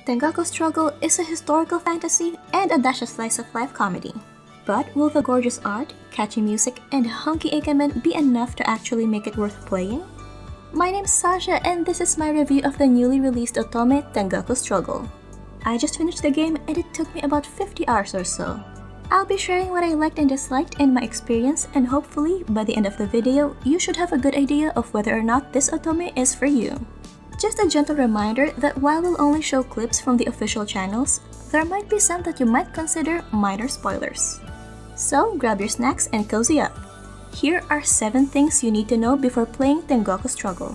Tengoku Struggle is a historical fantasy and a dash of slice-of-life comedy. But will the gorgeous art, catchy music, and hunky ikemen be enough to actually make it worth playing? My name's Sasha and this is my review of the newly released otome Tengoku Struggle. I just finished the game and it took me about 50 hours or so. I'll be sharing what I liked and disliked and my experience, and hopefully, by the end of the video, you should have a good idea of whether or not this otome is for you. Just a gentle reminder that while we'll only show clips from the official channels, there might be some that you might consider minor spoilers. So grab your snacks and cozy up. Here are 7 things you need to know before playing Tengoku Struggle.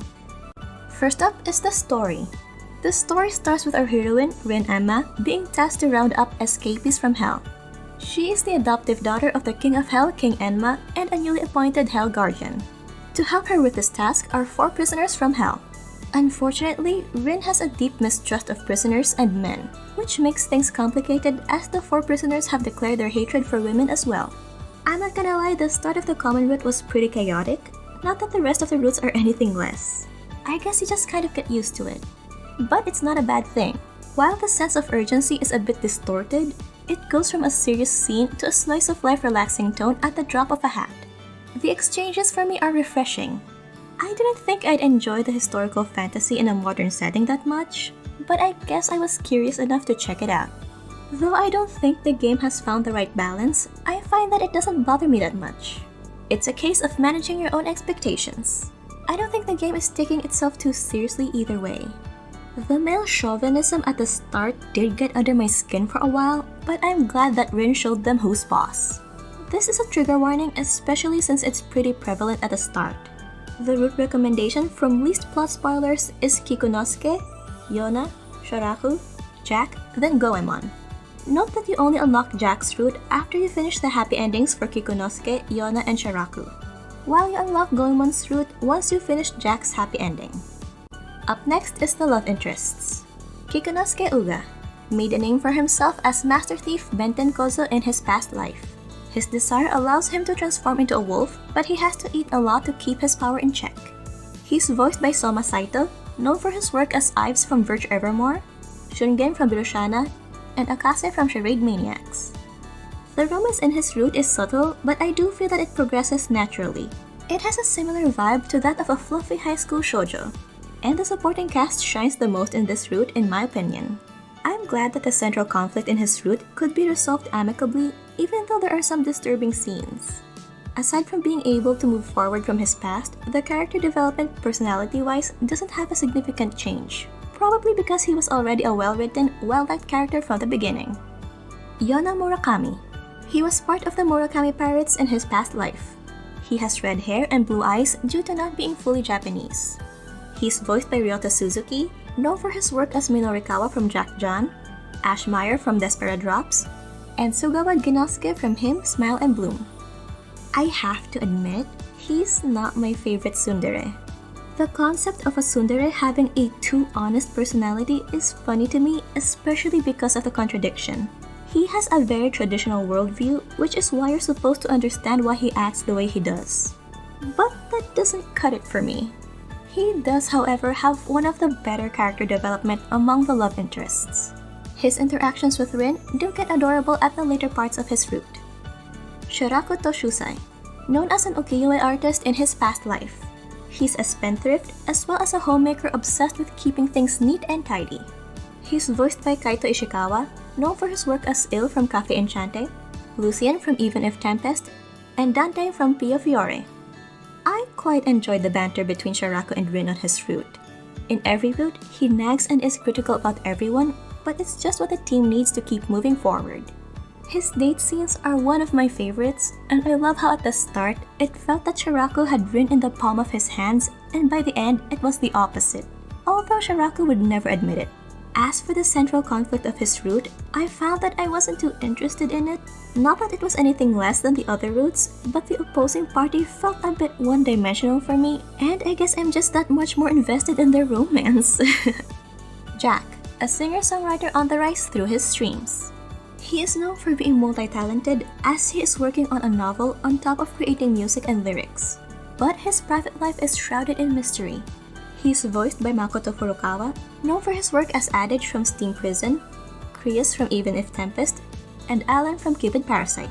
First up is the story. The story starts with our heroine, Rin Emma, being tasked to round up escapees from Hell. She is the adoptive daughter of the King of Hell, King Enma, and a newly appointed Hell Guardian. To help her with this task are 4 prisoners from Hell. Unfortunately, Rin has a deep mistrust of prisoners and men, which makes things complicated as the 4 prisoners have declared their hatred for women as well. I'm not gonna lie, the start of the common route was pretty chaotic, not that the rest of the routes are anything less. I guess you just kind of get used to it. But it's not a bad thing. While the sense of urgency is a bit distorted, it goes from a serious scene to a slice-of-life relaxing tone at the drop of a hat. The exchanges for me are refreshing. I didn't think I'd enjoy the historical fantasy in a modern setting that much, but I guess I was curious enough to check it out. Though I don't think the game has found the right balance, I find that it doesn't bother me that much. It's a case of managing your own expectations. I don't think the game is taking itself too seriously either way. The male chauvinism at the start did get under my skin for a while, but I'm glad that Rin showed them who's boss. This is a trigger warning, especially since it's pretty prevalent at the start. The route recommendation from least plot spoilers is Kikunosuke, Yona, Sharaku, Jack, then Goemon. Note that you only unlock Jack's route after you finish the happy endings for Kikunosuke, Yona, and Sharaku, while you unlock Goemon's route once you finish Jack's happy ending. Up next is the love interests. Kikunosuke Uga made a name for himself as Master Thief Benten Kozo in his past life. His desire allows him to transform into a wolf, but he has to eat a lot to keep his power in check. He's voiced by Soma Saito, known for his work as Ives from Verge Evermore, Shungen from Birushana, and Akase from Charade Maniacs. The romance in his route is subtle, but I do feel that it progresses naturally. It has a similar vibe to that of a fluffy high school shoujo, and the supporting cast shines the most in this route in my opinion. I'm glad that the central conflict in his route could be resolved amicably, even though there are some disturbing scenes. Aside from being able to move forward from his past, the character development personality-wise doesn't have a significant change, probably because he was already a well-written, well-liked character from the beginning. Yona Murakami. He was part of the Murakami Pirates in his past life. He has red hair and blue eyes due to not being fully Japanese. He's voiced by Ryota Suzuki, known for his work as Minorikawa from Jack John, Ash Meyer from Desperate Drops, and Sugawa Genosuke from Him, Smile and Bloom. I have to admit, he's not my favorite tsundere. The concept of a tsundere having a too honest personality is funny to me, especially because of the contradiction. He has a very traditional worldview, which is why you're supposed to understand why he acts the way he does. But that doesn't cut it for me. He does, however, have one of the better character development among the love interests. His interactions with Rin do get adorable at the later parts of his route. Shiraku Toshusai, known as an ukiyo-e artist in his past life. He's a spendthrift as well as a homemaker obsessed with keeping things neat and tidy. He's voiced by Kaito Ishikawa, known for his work as Il from Cafe Enchante, Lucien from Even If Tempest, and Dante from Pio Fiore. I quite enjoyed the banter between Sharaku and Rin on his route. In every route, he nags and is critical about everyone, but it's just what the team needs to keep moving forward. His date scenes are one of my favorites, and I love how at the start, it felt that Sharaku had Rin in the palm of his hands, and by the end, it was the opposite, although Sharaku would never admit it. As for the central conflict of his route, I found that I wasn't too interested in it. Not that it was anything less than the other routes, but the opposing party felt a bit one-dimensional for me, and I guess I'm just that much more invested in their romance. Jack, a singer-songwriter on the rise through his streams. He is known for being multi-talented as he is working on a novel on top of creating music and lyrics. But his private life is shrouded in mystery. He's voiced by Makoto Furukawa, known for his work as Adage from Steam Prison, Chris from Even If Tempest, and Alan from Cupid Parasite.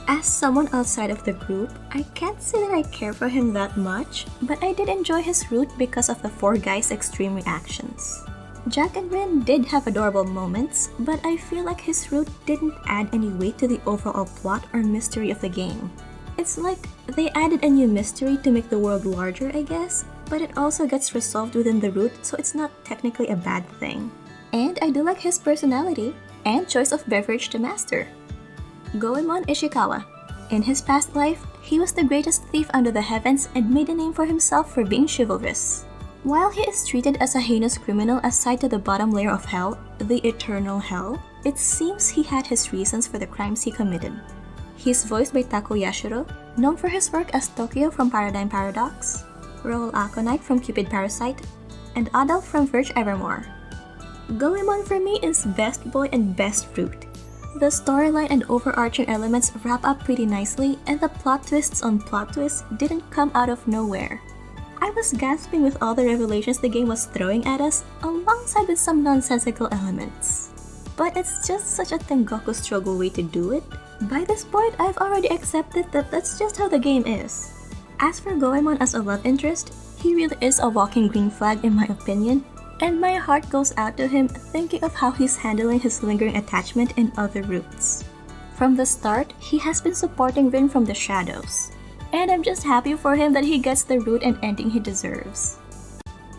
As someone outside of the group, I can't say that I care for him that much, but I did enjoy his route because of the four guys' extreme reactions. Jack and Rin did have adorable moments, but I feel like his route didn't add any weight to the overall plot or mystery of the game. It's like they added a new mystery to make the world larger, I guess, but it also gets resolved within the route, so it's not technically a bad thing. And I do like his personality and choice of beverage to master. Goemon Ishikawa. In his past life, he was the greatest thief under the heavens and made a name for himself for being chivalrous. While he is treated as a heinous criminal aside to the bottom layer of hell, the eternal hell, it seems he had his reasons for the crimes he committed. He's voiced by Tako Yashiro, known for his work as Tokyo from Paradigm Paradox, Roll Aconite from Cupid Parasite, and Adolf from Verge Evermore. Goemon for me is best boy and best fruit. The storyline and overarching elements wrap up pretty nicely, and the plot twists on plot twists didn't come out of nowhere. I was gasping with all the revelations the game was throwing at us, alongside with some nonsensical elements. But it's just such a Tengoku Struggle way to do it. By this point, I've already accepted that that's just how the game is. As for Goemon as a love interest, he really is a walking green flag in my opinion, and my heart goes out to him thinking of how he's handling his lingering attachment in other routes. From the start, he has been supporting Rin from the shadows, and I'm just happy for him that he gets the route and ending he deserves.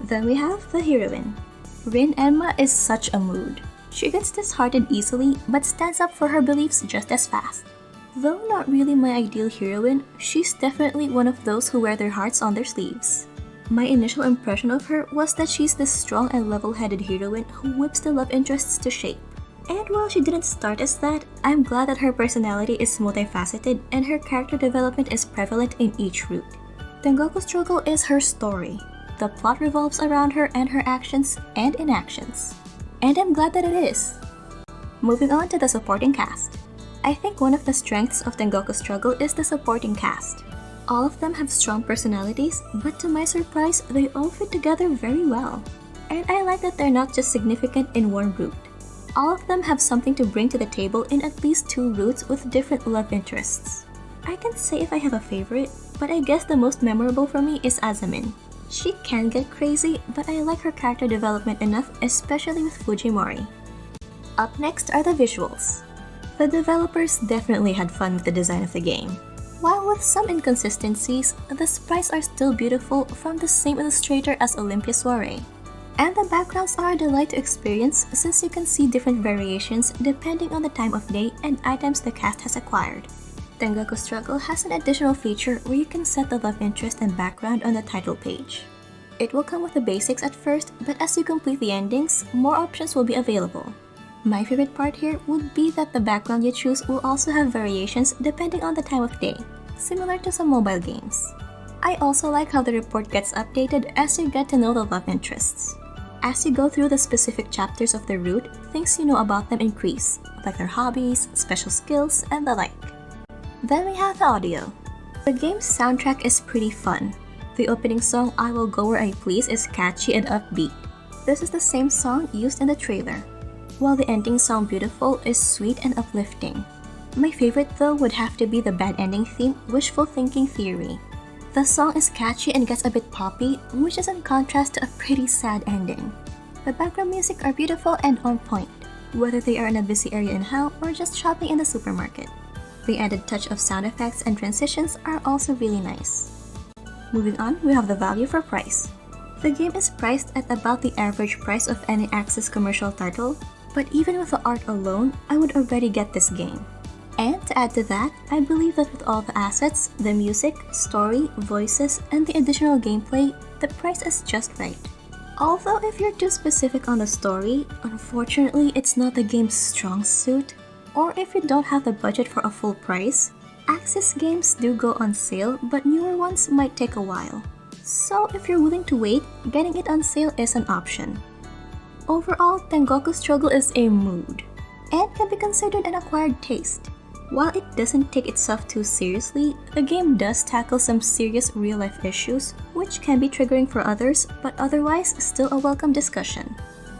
Then we have the heroine. Rin Enma is such a mood. She gets disheartened easily, but stands up for her beliefs just as fast. Though not really my ideal heroine, she's definitely one of those who wear their hearts on their sleeves. My initial impression of her was that she's this strong and level-headed heroine who whips the love interests to shape. And while she didn't start as that, I'm glad that her personality is multifaceted and her character development is prevalent in each route. Tengoku Struggle is her story. The plot revolves around her and her actions and inactions. And I'm glad that it is. Moving on to the supporting cast. I think one of the strengths of Tengoku Struggle is the supporting cast. All of them have strong personalities, but to my surprise, they all fit together very well. And I like that they're not just significant in one route. All of them have something to bring to the table in at least two routes with different love interests. I can't say if I have a favorite, but I guess the most memorable for me is Azamin. She can get crazy, but I like her character development enough, especially with Fujimori. Up next are the visuals. The developers definitely had fun with the design of the game. While with some inconsistencies, the sprites are still beautiful from the same illustrator as Olympia Soiree. And the backgrounds are a delight to experience since you can see different variations depending on the time of day and items the cast has acquired. Tengoku Struggle has an additional feature where you can set the love interest and background on the title page. It will come with the basics at first, but as you complete the endings, more options will be available. My favorite part here would be that the background you choose will also have variations depending on the time of day, similar to some mobile games. I also like how the report gets updated as you get to know the love interests. As you go through the specific chapters of the route, things you know about them increase, like their hobbies, special skills, and the like. Then we have the audio. The game's soundtrack is pretty fun. The opening song, I Will Go Where I Please, is catchy and upbeat. This is the same song used in the trailer, while the ending song Beautiful is sweet and uplifting. My favorite though would have to be the bad ending theme, Wishful Thinking Theory. The song is catchy and gets a bit poppy, which is in contrast to a pretty sad ending. The background music are beautiful and on point, whether they are in a busy area in hell or just shopping in the supermarket. The added touch of sound effects and transitions are also really nice. Moving on, we have the value for price. The game is priced at about the average price of any Access commercial title, but even with the art alone, I would already get this game. And to add to that, I believe that with all the assets, the music, story, voices, and the additional gameplay, the price is just right. Although if you're too specific on the story, unfortunately it's not the game's strong suit, or if you don't have the budget for a full price, Access games do go on sale, but newer ones might take a while. So if you're willing to wait, getting it on sale is an option. Overall, Tengoku Struggle is a mood, and can be considered an acquired taste. While it doesn't take itself too seriously, the game does tackle some serious real-life issues, which can be triggering for others, but otherwise still a welcome discussion.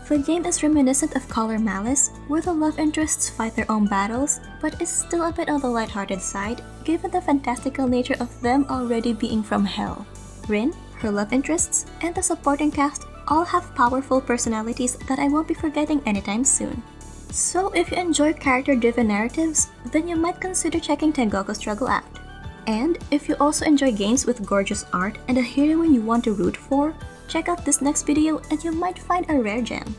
The game is reminiscent of Color Malice, where the love interests fight their own battles, but is still a bit on the lighthearted side, given the fantastical nature of them already being from hell. Rin, her love interests, and the supporting cast all have powerful personalities that I won't be forgetting anytime soon. So if you enjoy character-driven narratives, then you might consider checking Tengoku Struggle out. And if you also enjoy games with gorgeous art and a heroine you want to root for, check out this next video and you might find a rare gem.